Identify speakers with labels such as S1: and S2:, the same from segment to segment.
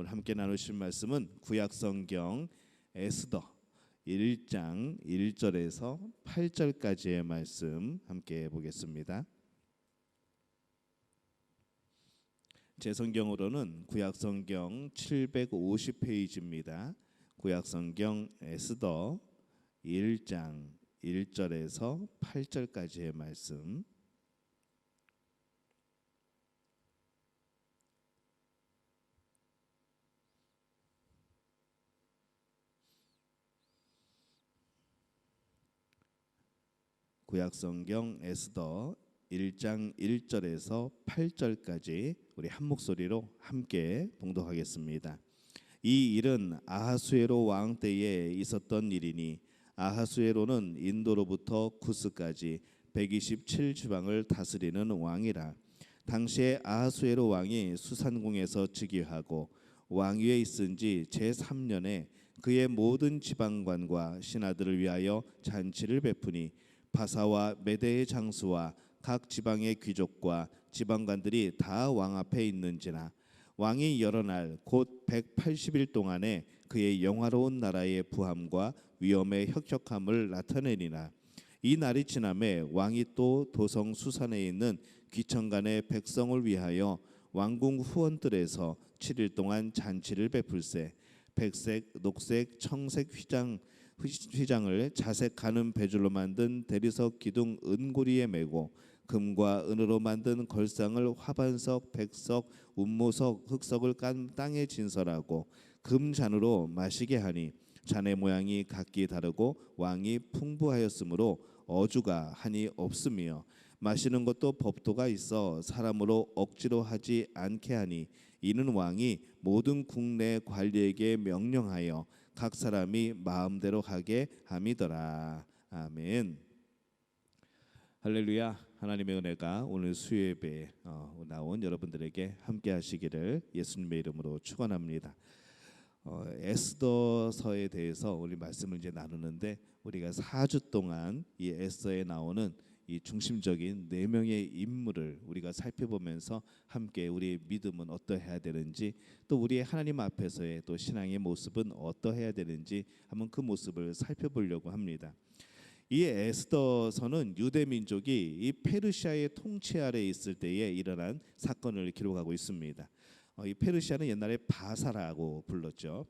S1: 오늘 함께 나누실 말씀은 구약성경 에스더 1장 1절에서 8절까지의 말씀 함께 보겠습니다. 제 성경으로는 구약성경 750페이지입니다. 구약성경 에스더 1장 1절에서 8절까지의 말씀. 구약성경 에스더 1장 1절에서 8절까지 우리 한 목소리로 함께 봉독하겠습니다. 이 일은 아하수에로 왕 때에 있었던 일이니 아하수에로는 인도로부터 구스까지 127지방을 다스리는 왕이라. 당시에 아하수에로 왕이 수산궁에서 즉위하고 왕위에 있은 지 제3년에 그의 모든 지방관과 신하들을 위하여 잔치를 베푸니 바사와 메대의 장수와 각 지방의 귀족과 지방관들이 다 왕 앞에 있는지나 왕이 여러 날 곧 180일 동안에 그의 영화로운 나라의 부함과 위엄의 혁혁함을 나타내니라. 이 날이 지남에 왕이 또 도성 수산에 있는 귀천간의 백성을 위하여 왕궁 후원들에서 7일 동안 잔치를 베풀세 백색, 녹색, 청색 휘장을 자색 가는 배줄로 만든 대리석 기둥 은고리에 메고 금과 은으로 만든 걸상을 화반석, 백석, 운모석, 흑석을 깐 땅에 진설하고 금잔으로 마시게 하니 잔의 모양이 각기 다르고 왕이 풍부하였으므로 어주가 한이 없으며 마시는 것도 법도가 있어 사람으로 억지로 하지 않게 하니 이는 왕이 모든 국내 관리에게 명령하여 각 사람이 마음대로 하게 함이더라. 아멘. 할렐루야. 하나님의 은혜가 오늘 수요예배에 나온 여러분들에게 함께 하시기를 예수님의 이름으로 축원합니다. 에스더서에 대해서 우리 말씀을 이제 나누는데 우리가 4주 동안 이 에스더에 나오는 이 중심적인 4명의 인물을 우리가 살펴보면서 함께 우리의 믿음은 어떠해야 되는지 또 우리의 하나님 앞에서의 또 신앙의 모습은 어떠해야 되는지 한번 그 모습을 살펴보려고 합니다. 이 에스더서는 유대 민족이 이 페르시아의 통치 아래에 있을 때에 일어난 사건을 기록하고 있습니다. 이 페르시아는 옛날에 바사라고 불렀죠.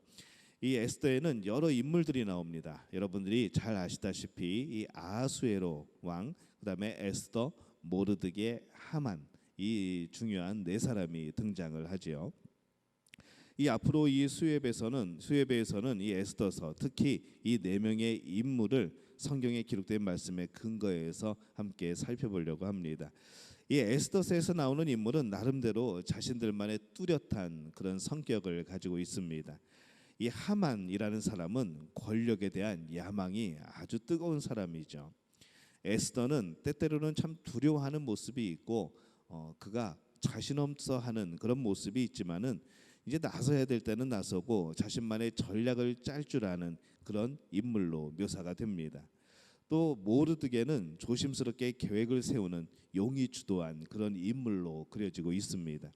S1: 이 에스더에는 여러 인물들이 나옵니다. 여러분들이 잘 아시다시피 이 아하수에로 왕, 그다음에 에스더, 모르드게, 하만, 이 중요한 4사람이 등장을 하지요. 이 앞으로 이 수예배에서는 이 에스더서 특히 이 4명의 인물을 성경에 기록된 말씀에 근거해서 함께 살펴보려고 합니다. 이 에스더서에서 나오는 인물은 나름대로 자신들만의 뚜렷한 그런 성격을 가지고 있습니다. 이 하만이라는 사람은 권력에 대한 야망이 아주 뜨거운 사람이죠. 에스더는 때때로는 참 두려워하는 모습이 있고 그가 자신 없어 하는 그런 모습이 있지만은 이제 나서야 될 때는 나서고 자신만의 전략을 짤 줄 아는 그런 인물로 묘사가 됩니다. 또 모르드게는 조심스럽게 계획을 세우는 용이 주도한 그런 인물로 그려지고 있습니다.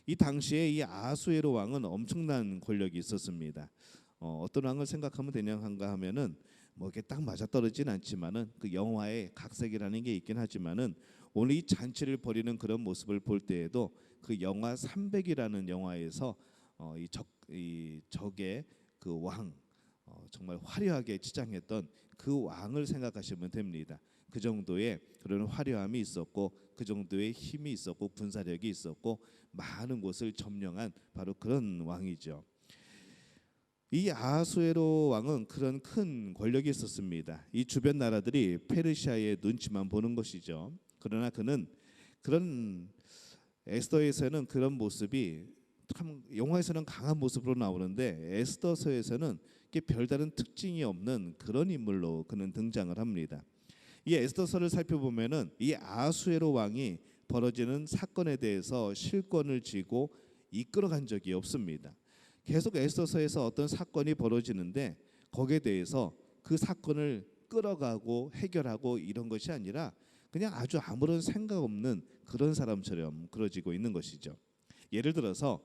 S1: 이 당시에 이 아하수에로 왕은 엄청난 권력이 있었습니다. 어떤 왕을 생각하면 되냐한가 하면은 뭐 이렇게 딱 맞아떨어지진 않지만은 그 영화에 각색이라는 게 있긴 하지만은 오늘 이 잔치를 벌이는 그런 모습을 볼 때에도 그 영화 300이라는 영화에서 이 적의 그 왕 정말 화려하게 치장했던 그 왕을 생각하시면 됩니다. 그 정도의 그런 화려함이 있었고 그 정도의 힘이 있었고 군사력이 있었고 많은 곳을 점령한 바로 그런 왕이죠. 이 아하수에로 왕은 그런 큰 권력이 있었습니다. 이 주변 나라들이 페르시아의 눈치만 보는 것이죠. 그러나 그는 그런 에스더에서는 그런 모습이 참 영화에서는 강한 모습으로 나오는데 에스더서에서는 별다른 특징이 없는 그런 인물로 그는 등장을 합니다. 이 에스더서를 살펴보면은 이 아하수에로 왕이 벌어지는 사건에 대해서 실권을 쥐고 이끌어간 적이 없습니다. 계속 에스더서에서 어떤 사건이 벌어지는데 거기에 대해서 그 사건을 끌어가고 해결하고 이런 것이 아니라 그냥 아주 아무런 생각 없는 그런 사람처럼 그려지고 있는 것이죠. 예를 들어서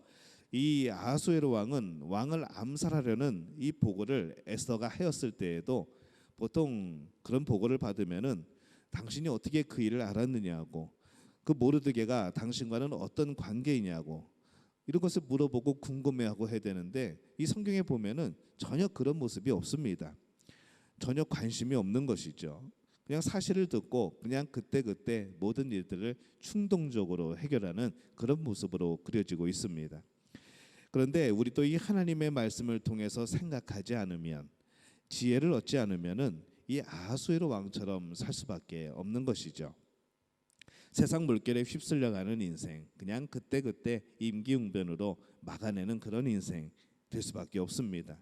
S1: 이 아하수에로 왕은 왕을 암살하려는 이 보고를 에스더가 하였을 때에도 보통 그런 보고를 받으면은 당신이 어떻게 그 일을 알았느냐고, 그 모르드게가 당신과는 어떤 관계이냐고 이런 것을 물어보고 궁금해하고 해야 되는데, 이 성경에 보면은 전혀 그런 모습이 없습니다. 전혀 관심이 없는 것이죠. 그냥 사실을 듣고 그냥 그때그때 모든 일들을 충동적으로 해결하는 그런 모습으로 그려지고 있습니다. 그런데 우리 또 이 하나님의 말씀을 통해서 생각하지 않으면, 지혜를 얻지 않으면은 이 아하수에로 왕처럼 살 수밖에 없는 것이죠. 세상 물결에 휩쓸려가는 인생, 그냥 그때그때 임기응변으로 막아내는 그런 인생 될 수밖에 없습니다.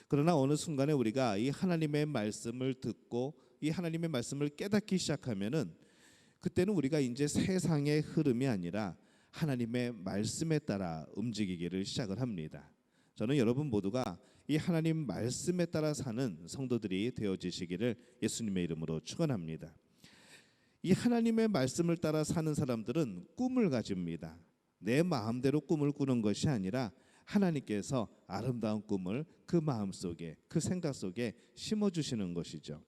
S1: 그러나 어느 순간에 우리가 이 하나님의 말씀을 듣고 이 하나님의 말씀을 깨닫기 시작하면은, 그때는 우리가 이제 세상의 흐름이 아니라 하나님의 말씀에 따라 움직이기를 시작을 합니다. 저는 여러분 모두가 이 하나님 말씀에 따라 사는 성도들이 되어지시기를 예수님의 이름으로 축원합니다. 이 하나님의 말씀을 따라 사는 사람들은 꿈을 가집니다. 내 마음대로 꿈을 꾸는 것이 아니라 하나님께서 아름다운 꿈을 그 마음속에, 그 생각 속에 심어주시는 것이죠.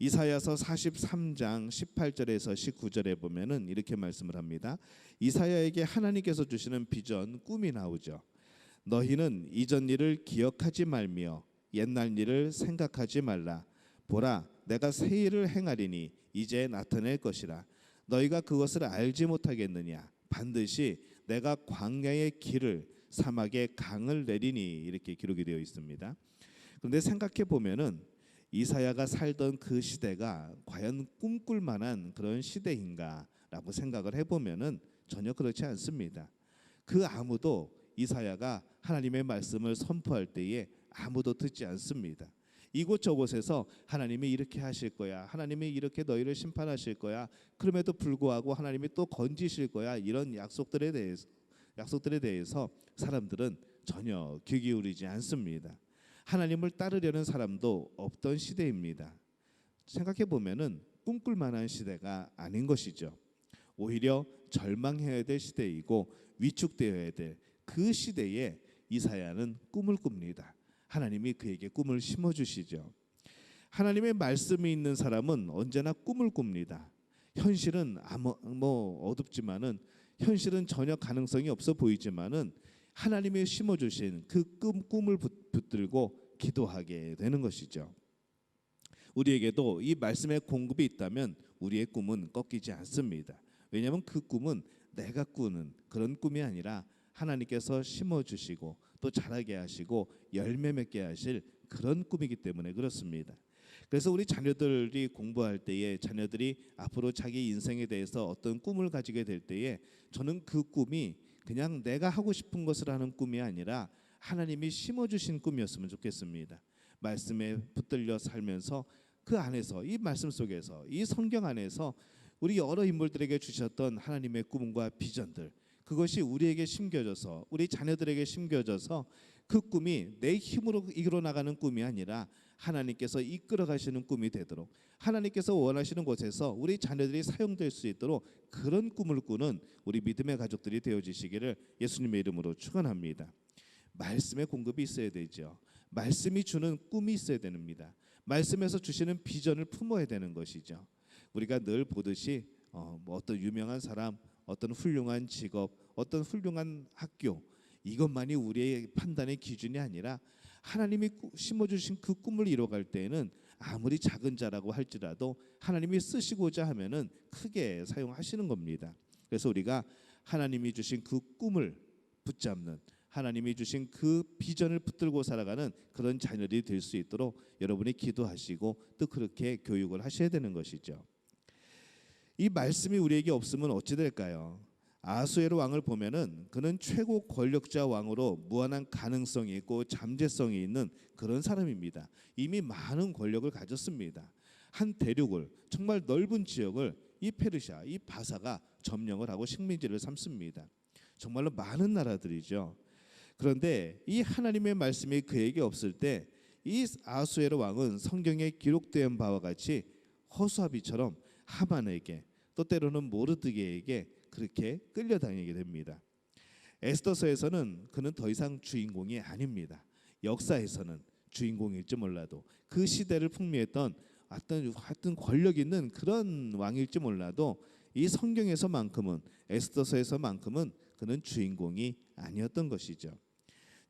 S1: 이사야서 43장 18절에서 19절에 보면은 이렇게 말씀을 합니다. 이사야에게 하나님께서 주시는 비전, 꿈이 나오죠. 너희는 이전 일을 기억하지 말며 옛날 일을 생각하지 말라. 보라, 내가 새 일을 행하리니 이제 나타낼 것이라. 너희가 그것을 알지 못하겠느냐? 반드시 내가 광야의 길을, 사막의 강을 내리니, 이렇게 기록이 되어 있습니다. 그런데 생각해 보면은 이사야가 살던 그 시대가 과연 꿈꿀 만한 그런 시대인가라고 생각을 해보면은 전혀 그렇지 않습니다. 그 아무도 이사야가 하나님의 말씀을 선포할 때에 아무도 듣지 않습니다. 이곳저곳에서 하나님이 이렇게 하실 거야, 하나님이 이렇게 너희를 심판하실 거야, 그럼에도 불구하고 하나님이 또 건지실 거야, 이런 약속들에 대해서 사람들은 전혀 귀 기울이지 않습니다. 하나님을 따르려는 사람도 없던 시대입니다. 생각해 보면은 꿈꿀 만한 시대가 아닌 것이죠. 오히려 절망해야 될 시대이고 위축되어야 될 그 시대에 이사야는 꿈을 꿉니다. 하나님이 그에게 꿈을 심어 주시죠. 하나님의 말씀이 있는 사람은 언제나 꿈을 꿉니다. 현실은 어둡지만은, 현실은 전혀 가능성이 없어 보이지만은 하나님이 심어 주신 그 꿈을 붙들고 기도하게 되는 것이죠. 우리에게도 이 말씀의 공급이 있다면 우리의 꿈은 꺾이지 않습니다. 왜냐하면 그 꿈은 내가 꾸는 그런 꿈이 아니라 하나님께서 심어주시고 또 자라게 하시고 열매 맺게 하실 그런 꿈이기 때문에 그렇습니다. 그래서 우리 자녀들이 공부할 때에, 자녀들이 앞으로 자기 인생에 대해서 어떤 꿈을 가지게 될 때에, 저는 그 꿈이 그냥 내가 하고 싶은 것을 하는 꿈이 아니라 하나님이 심어주신 꿈이었으면 좋겠습니다. 말씀에 붙들려 살면서 그 안에서, 이 말씀 속에서, 이 성경 안에서 우리 여러 인물들에게 주셨던 하나님의 꿈과 비전들, 그것이 우리에게 심겨져서, 우리 자녀들에게 심겨져서 그 꿈이 내 힘으로 이끌어나가는 꿈이 아니라 하나님께서 이끌어 가시는 꿈이 되도록, 하나님께서 원하시는 곳에서 우리 자녀들이 사용될 수 있도록 그런 꿈을 꾸는 우리 믿음의 가족들이 되어지시기를 예수님의 이름으로 축원합니다. 말씀의 공급이 있어야 되죠. 말씀이 주는 꿈이 있어야 됩니다. 말씀에서 주시는 비전을 품어야 되는 것이죠. 우리가 늘 보듯이 어떤 유명한 사람, 어떤 훌륭한 직업, 어떤 훌륭한 학교, 이것만이 우리의 판단의 기준이 아니라 하나님이 심어주신 그 꿈을 이뤄갈 때에는 아무리 작은 자라고 할지라도 하나님이 쓰시고자 하면은 크게 사용하시는 겁니다. 그래서 우리가 하나님이 주신 그 꿈을 붙잡는, 하나님이 주신 그 비전을 붙들고 살아가는 그런 자녀들이 될 수 있도록 여러분이 기도하시고 또 그렇게 교육을 하셔야 되는 것이죠. 이 말씀이 우리에게 없으면 어찌 될까요? 아하수에로 왕을 보면은 그는 최고 권력자 왕으로 무한한 가능성이 있고 잠재성이 있는 그런 사람입니다. 이미 많은 권력을 가졌습니다. 한 대륙을, 정말 넓은 지역을 이 페르시아, 이 바사가 점령을 하고 식민지를 삼습니다. 정말로 많은 나라들이죠. 그런데 이 하나님의 말씀이 그에게 없을 때 이 아하수에로 왕은 성경에 기록된 바와 같이 허수아비처럼 하만에게, 또 때로는 모르드게에게 그렇게 끌려다니게 됩니다. 에스더서에서는 그는 더 이상 주인공이 아닙니다. 역사에서는 주인공일지 몰라도 그 시대를 풍미했던 어떤 권력 있는 그런 왕일지 몰라도 이 성경에서만큼은 에스더서에서만큼은 그는 주인공이 아니었던 것이죠.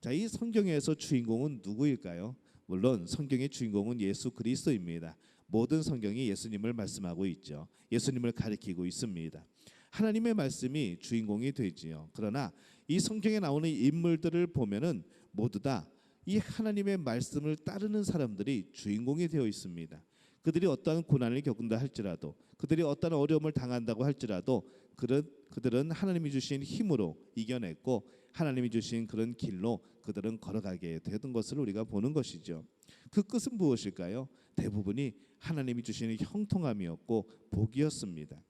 S1: 자, 이 성경에서 주인공은 누구일까요? 물론 성경의 주인공은 예수 그리스도입니다. 모든 성경이 예수님을 말씀하고 있죠. 예수님을 가리키고 있습니다. 하나님의 말씀이 주인공이 되지요. 그러나 이 성경에 나오는 인물들을 보면은 모두 다 이 하나님의 말씀을 따르는 사람들이 주인공이 되어 있습니다. 그들이 어떠한 고난을 겪는다 할지라도, 그들이 어떠한 어려움을 당한다고 할지라도 그들은 하나님이 주신 힘으로 이겨냈고 하나님이 주신 그런 길로 그들은 걸어가게 되던 것을 우리가 보는 것이죠. 그 끝은 무엇일까요? 대부분이 하나님이 주시는 형통함이었고 복이었습니다.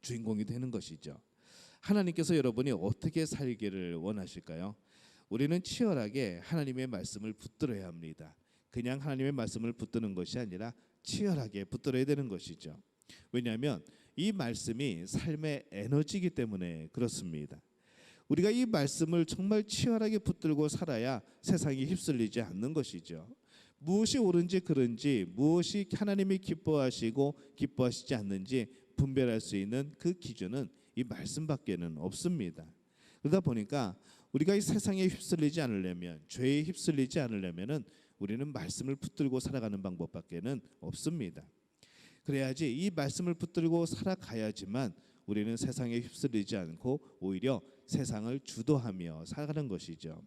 S1: 주인공이 되는 것이죠. 하나님께서 여러분이 어떻게 살기를 원하실까요? 우리는 치열하게 하나님의 말씀을 붙들어야 합니다. 그냥 하나님의 말씀을 붙드는 것이 아니라 치열하게 붙들어야 되는 것이죠. 왜냐하면 이 말씀이 삶의 에너지이기 때문에 그렇습니다. 우리가 이 말씀을 정말 치열하게 붙들고 살아야 세상이 휩쓸리지 않는 것이죠. 무엇이 옳은지 그른지, 무엇이 하나님이 기뻐하시고 기뻐하시지 않는지 분별할 수 있는 그 기준은 이 말씀밖에는 없습니다. 그러다 보니까 우리가 이 세상에 휩쓸리지 않으려면, 죄에 휩쓸리지 않으려면은 우리는 말씀을 붙들고 살아가는 방법밖에는 없습니다. 그래야지 이 말씀을 붙들고 살아가야지만 우리는 세상에 휩쓸리지 않고 오히려 세상을 주도하며 살아가는 것이죠.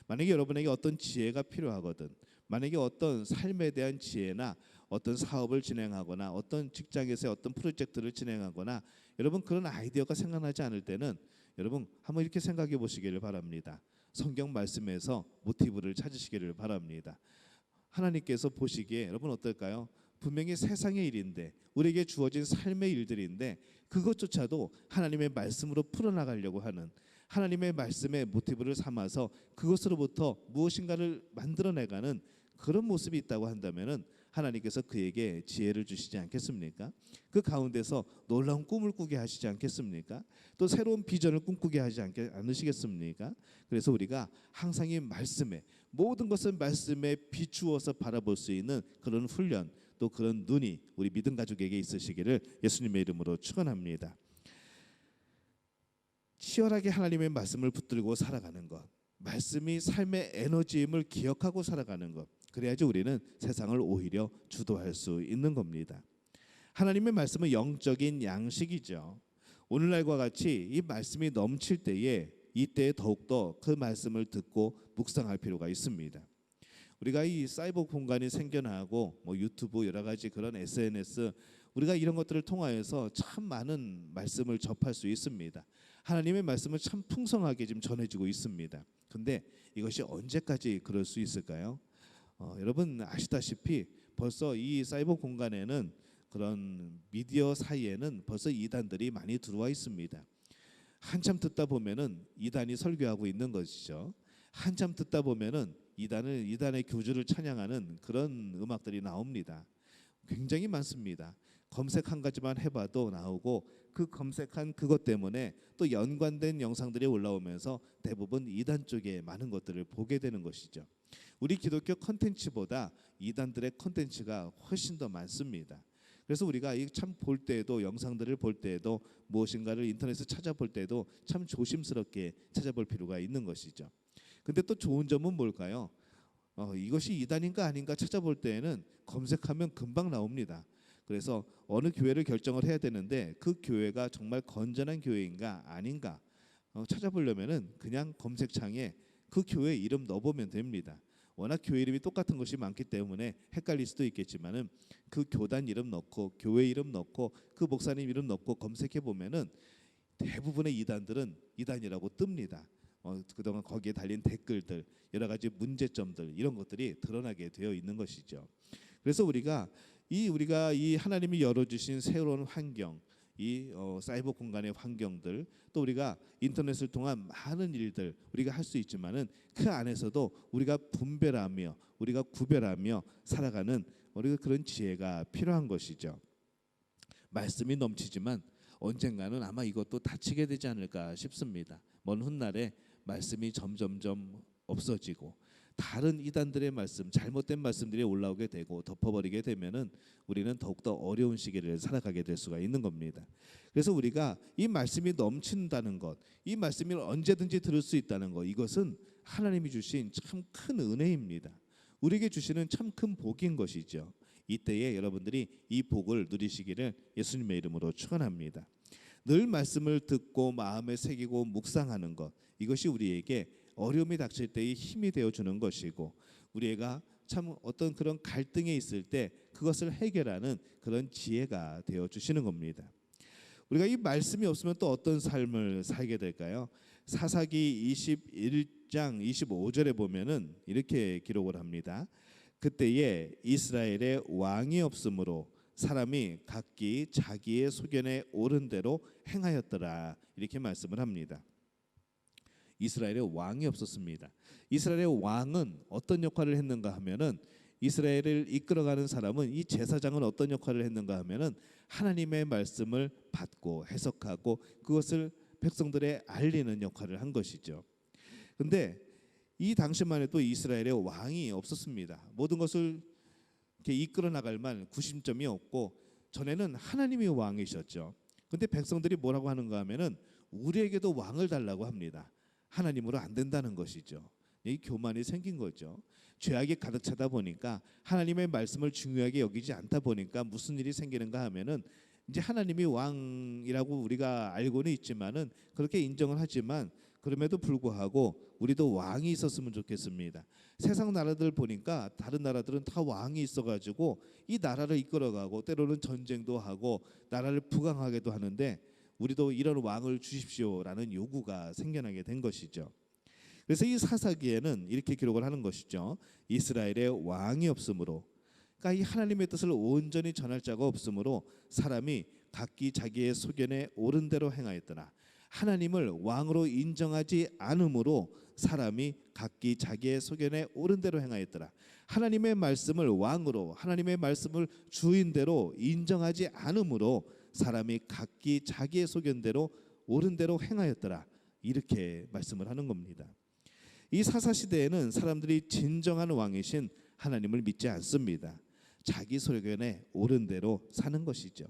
S1: 만약에 여러분에게 어떤 지혜가 필요하거든, 만약에 어떤 삶에 대한 지혜나 어떤 사업을 진행하거나 어떤 직장에서 어떤 프로젝트를 진행하거나 여러분 그런 아이디어가 생각나지 않을 때는 여러분 한번 이렇게 생각해 보시기를 바랍니다. 성경 말씀에서 모티브를 찾으시기를 바랍니다. 하나님께서 보시기에 여러분 어떨까요? 분명히 세상의 일인데, 우리에게 주어진 삶의 일들인데 그것조차도 하나님의 말씀으로 풀어나가려고 하는, 하나님의 말씀의 모티브를 삼아서 그것으로부터 무엇인가를 만들어내가는 그런 모습이 있다고 한다면은 하나님께서 그에게 지혜를 주시지 않겠습니까? 그 가운데서 놀라운 꿈을 꾸게 하시지 않겠습니까? 또 새로운 비전을 꿈꾸게 하지 않으시겠습니까? 그래서 우리가 항상 이 말씀에, 모든 것을 말씀에 비추어서 바라볼 수 있는 그런 훈련, 또 그런 눈이 우리 믿음 가족에게 있으시기를 예수님의 이름으로 축원합니다. 치열하게 하나님의 말씀을 붙들고 살아가는 것, 말씀이 삶의 에너지임을 기억하고 살아가는 것, 그래야지 우리는 세상을 오히려 주도할 수 있는 겁니다. 하나님의 말씀은 영적인 양식이죠. 오늘날과 같이 이 말씀이 넘칠 때에, 이때 더욱더 그 말씀을 듣고 묵상할 필요가 있습니다. 우리가 이 사이버 공간이 생겨나고 유튜브 여러 가지 그런 SNS, 우리가 이런 것들을 통하여서 참 많은 말씀을 접할 수 있습니다. 하나님의 말씀은 참 풍성하게 지금 전해지고 있습니다. 근데 이것이 언제까지 그럴 수 있을까요? 여러분 아시다시피 벌써 이 사이버 공간에는, 그런 미디어 사이에는 벌써 이단들이 많이 들어와 있습니다. 한참 듣다 보면은 이단이 설교하고 있는 것이죠. 한참 듣다 보면은 이단의 교주를 찬양하는 그런 음악들이 나옵니다. 굉장히 많습니다. 검색 한 가지만 해봐도 나오고, 그 검색한 그것 때문에 또 연관된 영상들이 올라오면서 대부분 이단 쪽에 많은 것들을 보게 되는 것이죠. 우리 기독교 컨텐츠보다 이단들의 컨텐츠가 훨씬 더 많습니다. 그래서 우리가 참 볼 때에도, 영상들을 볼 때에도, 무엇인가를 인터넷에서 찾아볼 때도 참 조심스럽게 찾아볼 필요가 있는 것이죠. 근데 또 좋은 점은 뭘까요? 이것이 이단인가 아닌가 찾아볼 때에는 검색하면 금방 나옵니다. 그래서 어느 교회를 결정을 해야 되는데 그 교회가 정말 건전한 교회인가 아닌가 찾아보려면은 그냥 검색창에 그 교회 이름 넣어보면 됩니다. 워낙 교회 이름이 똑같은 것이 많기 때문에 헷갈릴 수도 있겠지만은 그 교단 이름 넣고 교회 이름 넣고 그 목사님 이름 넣고 검색해 보면은 대부분의 이단들은 이단이라고 뜹니다. 그동안 거기에 달린 댓글들, 여러 가지 문제점들, 이런 것들이 드러나게 되어 있는 것이죠. 그래서 우리가 이 하나님이 열어주신 새로운 환경, 이 사이버 공간의 환경들, 또 우리가 인터넷을 통한 많은 일들 우리가 할 수 있지만은 그 안에서도 우리가 분별하며 우리가 구별하며 살아가는 우리가 그런 지혜가 필요한 것이죠. 말씀이 넘치지만 언젠가는 아마 이것도 닫히게 되지 않을까 싶습니다. 먼 훗날에 말씀이 점점점 없어지고 다른 이단들의 말씀, 잘못된 말씀들이 올라오게 되고 덮어버리게 되면은 우리는 더욱더 어려운 시기를 살아가게 될 수가 있는 겁니다. 그래서 우리가 이 말씀이 넘친다는 것, 이 말씀을 언제든지 들을 수 있다는 것, 이것은 하나님이 주신 참 큰 은혜입니다. 우리에게 주시는 참 큰 복인 것이죠. 이때에 여러분들이 이 복을 누리시기를 예수님의 이름으로 축원합니다. 늘 말씀을 듣고 마음에 새기고 묵상하는 것, 이것이 우리에게 어려움이 닥칠 때의 힘이 되어 주는 것이고, 우리가 참 어떤 그런 갈등에 있을 때 그것을 해결하는 그런 지혜가 되어 주시는 겁니다. 우리가 이 말씀이 없으면 또 어떤 삶을 살게 될까요? 사사기 21장 25절에 보면은 이렇게 기록을 합니다. 그때에 이스라엘에 왕이 없으므로 사람이 각기 자기의 소견에 옳은 대로 행하였더라, 이렇게 말씀을 합니다. 이스라엘에 왕이 없었습니다. 이스라엘의 왕은 어떤 역할을 했는가 하면은, 이스라엘을 이끌어가는 사람은, 이 제사장은 어떤 역할을 했는가 하면은 하나님의 말씀을 받고 해석하고 그것을 백성들에 알리는 역할을 한 것이죠. 그런데 이 당시만 해도 이스라엘에 왕이 없었습니다. 모든 것을 이렇게 이끌어 나갈 만 구심점이 없고, 전에는 하나님이 왕이셨죠. 그런데 백성들이 뭐라고 하는가 하면은 우리에게도 왕을 달라고 합니다. 하나님으로 안 된다는 것이죠. 이 교만이 생긴 거죠. 죄악이 가득 차다 보니까 하나님의 말씀을 중요하게 여기지 않다 보니까 무슨 일이 생기는가 하면은, 이제 하나님이 왕이라고 우리가 알고는 있지만은, 그렇게 인정을 하지만 그럼에도 불구하고 우리도 왕이 있었으면 좋겠습니다. 세상 나라들 보니까 다른 나라들은 다 왕이 있어가지고 이 나라를 이끌어가고 때로는 전쟁도 하고 나라를 부강하게도 하는데, 우리도 이런 왕을 주십시오라는 요구가 생겨나게 된 것이죠. 그래서 이 사사기에는 이렇게 기록을 하는 것이죠. 이스라엘에 왕이 없으므로, 그러니까 이 하나님의 뜻을 온전히 전할 자가 없으므로 사람이 각기 자기의 소견에 옳은 대로 행하였더라. 하나님을 왕으로 인정하지 않으므로 사람이 각기 자기의 소견에 옳은 대로 행하였더라. 하나님의 말씀을 왕으로, 하나님의 말씀을 주인대로 인정하지 않으므로 사람이 각기 자기의 소견대로 옳은 대로 행하였더라, 이렇게 말씀을 하는 겁니다. 이 사사 시대에는 사람들이 진정한 왕이신 하나님을 믿지 않습니다. 자기 소견에 옳은 대로 사는 것이죠.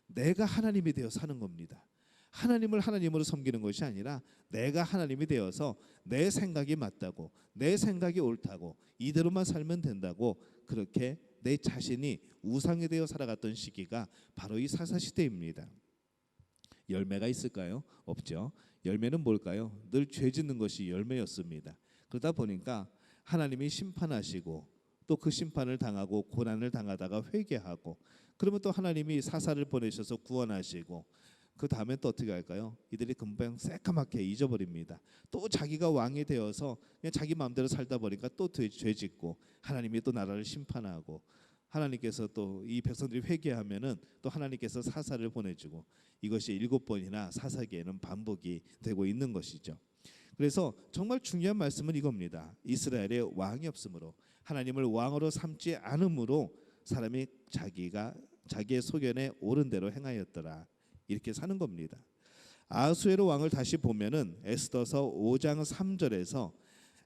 S1: 내가 하나님이 되어 사는 겁니다. 하나님을 하나님으로 섬기는 것이 아니라 내가 하나님이 되어서 내 생각이 맞다고, 내 생각이 옳다고, 이대로만 살면 된다고, 그렇게 내 자신이 우상이 되어 살아갔던 시기가 바로 이 사사시대입니다. 열매가 있을까요? 없죠. 열매는 뭘까요? 늘 죄 짓는 것이 열매였습니다. 그러다 보니까 하나님이 심판하시고 또 그 심판을 당하고 고난을 당하다가 회개하고, 그러면 또 하나님이 사사를 보내셔서 구원하시고, 그 다음에 또 어떻게 할까요? 이들이 금방 새까맣게 잊어버립니다. 또 자기가 왕이 되어서 그냥 자기 마음대로 살다 보니까 또 죄 짓고, 하나님이 또 나라를 심판하고, 하나님께서 또 이 백성들이 회개하면은 또 하나님께서 사사를 보내주고, 이것이 7번이나 사사기에는 반복이 되고 있는 것이죠. 그래서 정말 중요한 말씀은 이겁니다. 이스라엘에 왕이 없으므로, 하나님을 왕으로 삼지 않으므로 사람이 자기의 소견에 옳은 대로 행하였더라, 이렇게 사는 겁니다. 아하수에로 왕을 다시 보면은 에스더서 5장 3절에서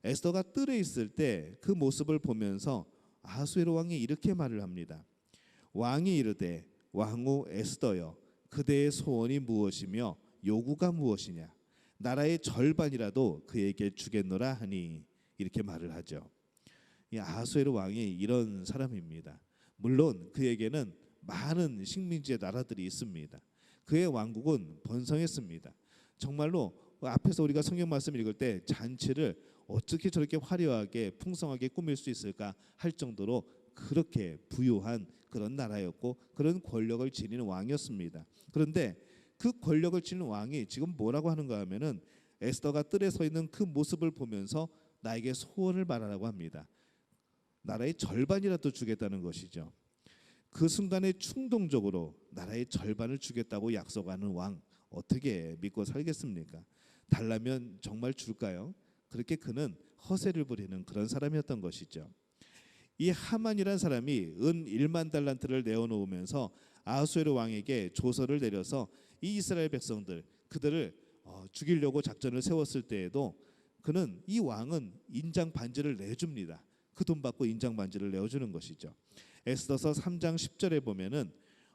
S1: 에스더가 뜰에 있을 때 그 모습을 보면서 아하수에로 왕이 이렇게 말을 합니다. 왕이 이르되, 왕후 에스더여, 그대의 소원이 무엇이며 요구가 무엇이냐? 나라의 절반이라도 그에게 주겠노라 하니, 이렇게 말을 하죠. 이 아하수에로 왕이 이런 사람입니다. 물론 그에게는 많은 식민지의 나라들이 있습니다. 그의 왕국은 번성했습니다. 정말로 앞에서 우리가 성경 말씀 읽을 때 잔치를 어떻게 저렇게 화려하게 풍성하게 꾸밀 수 있을까 할 정도로 그렇게 부유한 그런 나라였고, 그런 권력을 지니는 왕이었습니다. 그런데 그 권력을 지니는 왕이 지금 뭐라고 하는가 하면은, 에스더가 뜰에 서 있는 그 모습을 보면서 나에게 소원을 말하라고 합니다. 나라의 절반이라도 주겠다는 것이죠. 그 순간에 충동적으로 나라의 절반을 주겠다고 약속하는 왕, 어떻게 믿고 살겠습니까? 달라면 정말 줄까요? 그렇게 그는 허세를 부리는 그런 사람이었던 것이죠. 이 하만이라는 사람이 은 1만 달란트를 내어놓으면서 아하수에로 왕에게 조서를 내려서 이 이스라엘 백성들, 그들을 죽이려고 작전을 세웠을 때에도 그는 이 왕은 인장 반지를 내줍니다. 그 돈 받고 인장 반지를 내어주는 것이죠. 에스더서 3장 10절에 보면은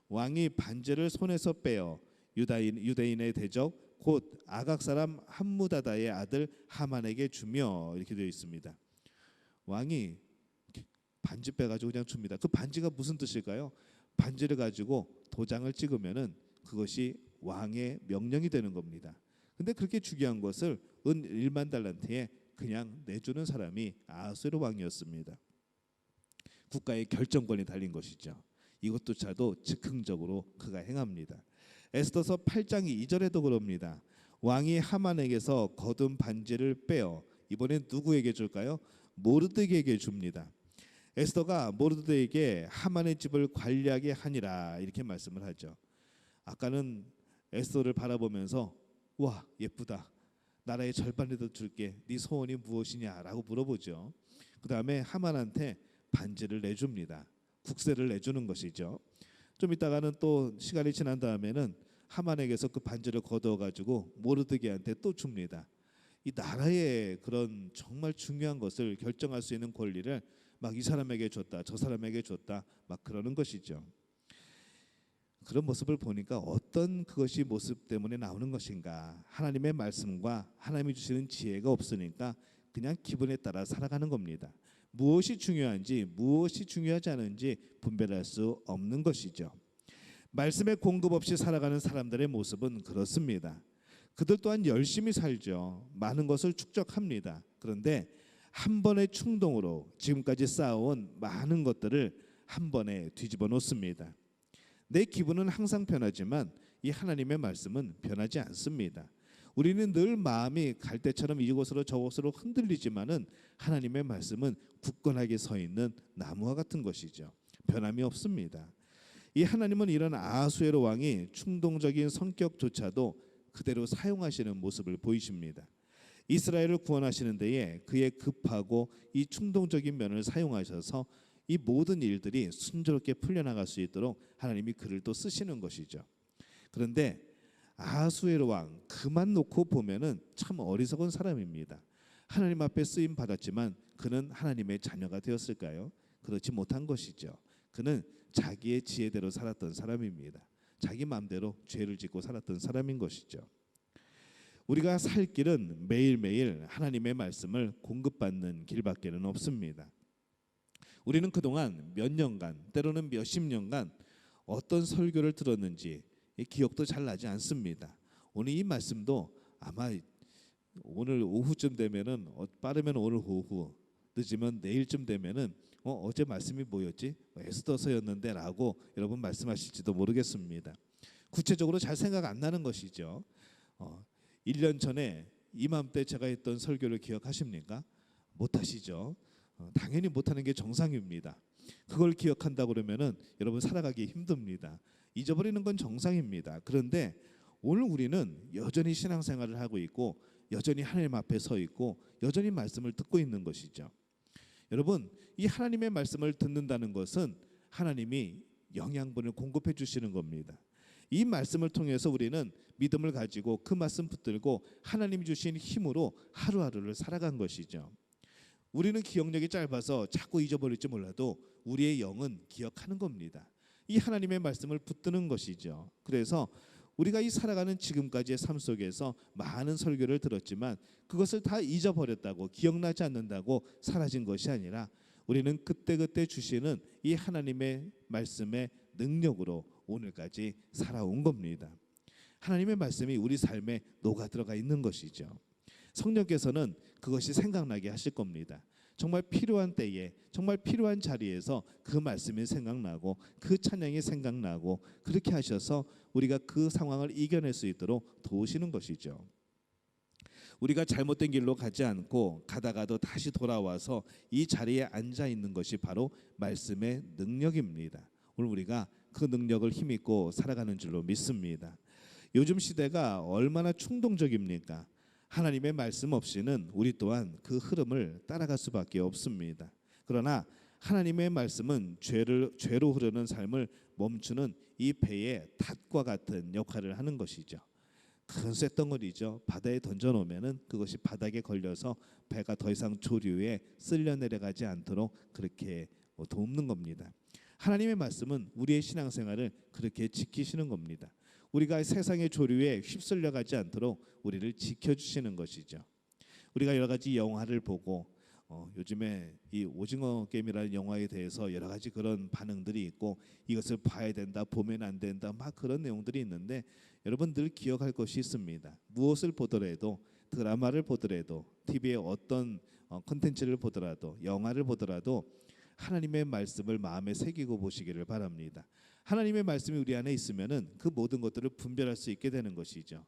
S1: 왕이 반지를 손에서 빼어 유대인의 대적 곧 아각 사람 함무다다의 아들 하만에게 주며 이렇게 되어 있습니다. 왕이 반지 빼가지고 그냥 줍니다. 그 반지가 무슨 뜻일까요? 반지를 가지고 도장을 찍으면은 그것이 왕의 명령이 되는 겁니다. 근데 그렇게 중요한 것을 은 1만 달란트에 그냥 내주는 사람이 아하수에로 왕이었습니다. 국가의 결정권이 달린 것이죠. 이것조차도 즉흥적으로 그가 행합니다. 에스더서 8장 2절에도 그럽니다. 왕이 하만에게서 거둔 반지를 빼어 이번엔 누구에게 줄까요? 모르드게에게 줍니다. 에스더가 모르드게에게 하만의 집을 관리하게 하니라 이렇게 말씀을 하죠. 아까는 에스더를 바라보면서 와 예쁘다. 나라의 절반이라도 줄게. 네 소원이 무엇이냐라고 물어보죠. 그 다음에 하만한테 반지를 내줍니다. 국세를 내주는 것이죠. 좀 이따가는 또 시간이 지난 다음에는 하만에게서 그 반지를 거두어 가지고 모르드게한테 또 줍니다. 이 나라의 그런 정말 중요한 것을 결정할 수 있는 권리를 막 이 사람에게 줬다 저 사람에게 줬다 막 그러는 것이죠. 그런 모습을 보니까 어떤 그것이 모습 때문에 나오는 것인가? 하나님의 말씀과 하나님이 주시는 지혜가 없으니까 그냥 기분에 따라 살아가는 겁니다. 무엇이 중요한지 무엇이 중요하지 않은지 분별할 수 없는 것이죠. 말씀의 공급 없이 살아가는 사람들의 모습은 그렇습니다. 그들 또한 열심히 살죠. 많은 것을 축적합니다. 그런데 한 번의 충동으로 지금까지 쌓아온 많은 것들을 한 번에 뒤집어 놓습니다. 내 기분은 항상 변하지만 이 하나님의 말씀은 변하지 않습니다. 우리는 늘 마음이 갈대처럼 이곳으로 저곳으로 흔들리지만은 하나님의 말씀은 굳건하게 서 있는 나무와 같은 것이죠. 변함이 없습니다. 이 하나님은 이런 아하수에로 왕이 충동적인 성격조차도 그대로 사용하시는 모습을 보이십니다. 이스라엘을 구원하시는 데에 그의 급하고 이 충동적인 면을 사용하셔서 이 모든 일들이 순조롭게 풀려나갈 수 있도록 하나님이 그를 또 쓰시는 것이죠. 그런데 아하수에로 왕 그만 놓고 보면은 참 어리석은 사람입니다. 하나님 앞에 쓰임 받았지만 그는 하나님의 자녀가 되었을까요? 그렇지 못한 것이죠. 그는 자기의 지혜대로 살았던 사람입니다. 자기 마음대로 죄를 짓고 살았던 사람인 것이죠. 우리가 살 길은 매일매일 하나님의 말씀을 공급받는 길밖에는 없습니다. 우리는 그동안 몇 년간 때로는 몇십 년간 어떤 설교를 들었는지 기억도 잘 나지 않습니다. 오늘 이 말씀도 아마 오늘 오후쯤 되면은 빠르면 오늘 오후 늦으면 내일쯤 되면은 어제 말씀이 뭐였지? 에스더서였는데라고 여러분 말씀하실지도 모르겠습니다. 구체적으로 잘 생각 안 나는 것이죠. 1년 전에 이맘때 제가 했던 설교를 기억하십니까? 못하시죠. 당연히 못하는 게 정상입니다. 그걸 기억한다 그러면은 여러분 살아가기 힘듭니다. 잊어버리는 건 정상입니다. 그런데 오늘 우리는 여전히 신앙생활을 하고 있고 여전히 하나님 앞에 서 있고 여전히 말씀을 듣고 있는 것이죠. 여러분 이 하나님의 말씀을 듣는다는 것은 하나님이 영양분을 공급해 주시는 겁니다. 이 말씀을 통해서 우리는 믿음을 가지고 그 말씀 붙들고 하나님이 주신 힘으로 하루하루를 살아간 것이죠. 우리는 기억력이 짧아서 자꾸 잊어버릴지 몰라도 우리의 영은 기억하는 겁니다. 이 하나님의 말씀을 붙드는 것이죠. 그래서 우리가 이 살아가는 지금까지의 삶 속에서 많은 설교를 들었지만 그것을 다 잊어버렸다고 기억나지 않는다고 사라진 것이 아니라 우리는 그때그때 주시는 이 하나님의 말씀의 능력으로 오늘까지 살아온 겁니다. 하나님의 말씀이 우리 삶에 녹아 들어가 있는 것이죠. 성령께서는 그것이 생각나게 하실 겁니다. 정말 필요한 때에 정말 필요한 자리에서 그 말씀이 생각나고 그 찬양이 생각나고 그렇게 하셔서 우리가 그 상황을 이겨낼 수 있도록 도우시는 것이죠. 우리가 잘못된 길로 가지 않고 가다가도 다시 돌아와서 이 자리에 앉아 있는 것이 바로 말씀의 능력입니다. 오늘 우리가 그 능력을 힘입고 살아가는 줄로 믿습니다. 요즘 시대가 얼마나 충동적입니까? 하나님의 말씀 없이는 우리 또한 그 흐름을 따라갈 수밖에 없습니다. 그러나 하나님의 말씀은 죄로 흐르는 삶을 멈추는 이 배의 닷과 같은 역할을 하는 것이죠. 큰 쇳덩어리죠. 바다에 던져놓으면은 그것이 바닥에 걸려서 배가 더 이상 조류에 쓸려 내려가지 않도록 그렇게 돕는 겁니다. 하나님의 말씀은 우리의 신앙생활을 그렇게 지키시는 겁니다. 우리가 세상의 조류에 휩쓸려 가지 않도록 우리를 지켜주시는 것이죠. 우리가 여러 가지 영화를 보고 요즘에 이 오징어 게임이라는 영화에 대해서 여러 가지 그런 반응들이 있고 이것을 봐야 된다, 보면 안 된다, 막 그런 내용들이 있는데 여러분들 기억할 것이 있습니다. 무엇을 보더라도 드라마를 보더라도 TV에 어떤 콘텐츠를 보더라도 영화를 보더라도 하나님의 말씀을 마음에 새기고 보시기를 바랍니다. 하나님의 말씀이 우리 안에 있으면은 그 모든 것들을 분별할 수 있게 되는 것이죠.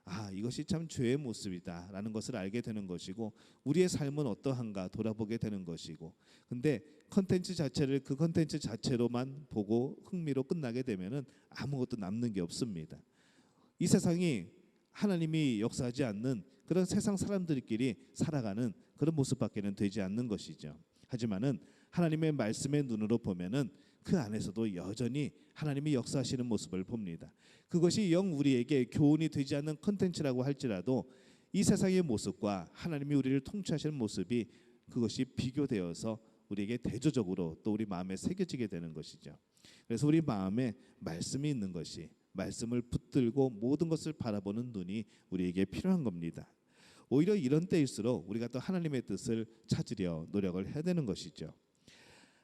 S1: 아, 이것이 참 죄의 모습이다라는 것을 알게 되는 것이고 우리의 삶은 어떠한가 돌아보게 되는 것이고 근데 컨텐츠 자체를 그 컨텐츠 자체로만 보고 흥미로 끝나게 되면은 아무것도 남는 게 없습니다. 이 세상이 하나님이 역사하지 않는 그런 세상 사람들끼리 살아가는 그런 모습밖에는 되지 않는 것이죠. 하지만은 하나님의 말씀의 눈으로 보면은 그 안에서도 여전히 하나님이 역사하시는 모습을 봅니다. 그것이 영 우리에게 교훈이 되지 않는 컨텐츠라고 할지라도 이 세상의 모습과 하나님이 우리를 통치하시는 모습이 그것이 비교되어서 우리에게 대조적으로 또 우리 마음에 새겨지게 되는 것이죠. 그래서 우리 마음에 말씀이 있는 것이 말씀을 붙들고 모든 것을 바라보는 눈이 우리에게 필요한 겁니다. 오히려 이런 때일수록 우리가 또 하나님의 뜻을 찾으려 노력을 해야 되는 것이죠.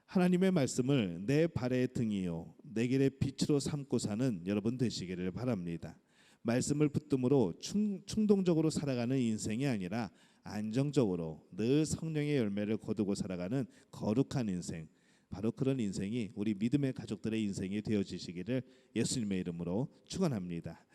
S1: 하나님의 말씀을 내 발의 등이요 내 길의 빛으로 삼고 사는 여러분 되시기를 바랍니다. 말씀을 붙듦으로 충동적으로 살아가는 인생이 아니라 안정적으로 늘 성령의 열매를 거두고 살아가는 거룩한 인생, 바로 그런 인생이 우리 믿음의 가족들의 인생이 되어지시기를 예수님의 이름으로 축원합니다.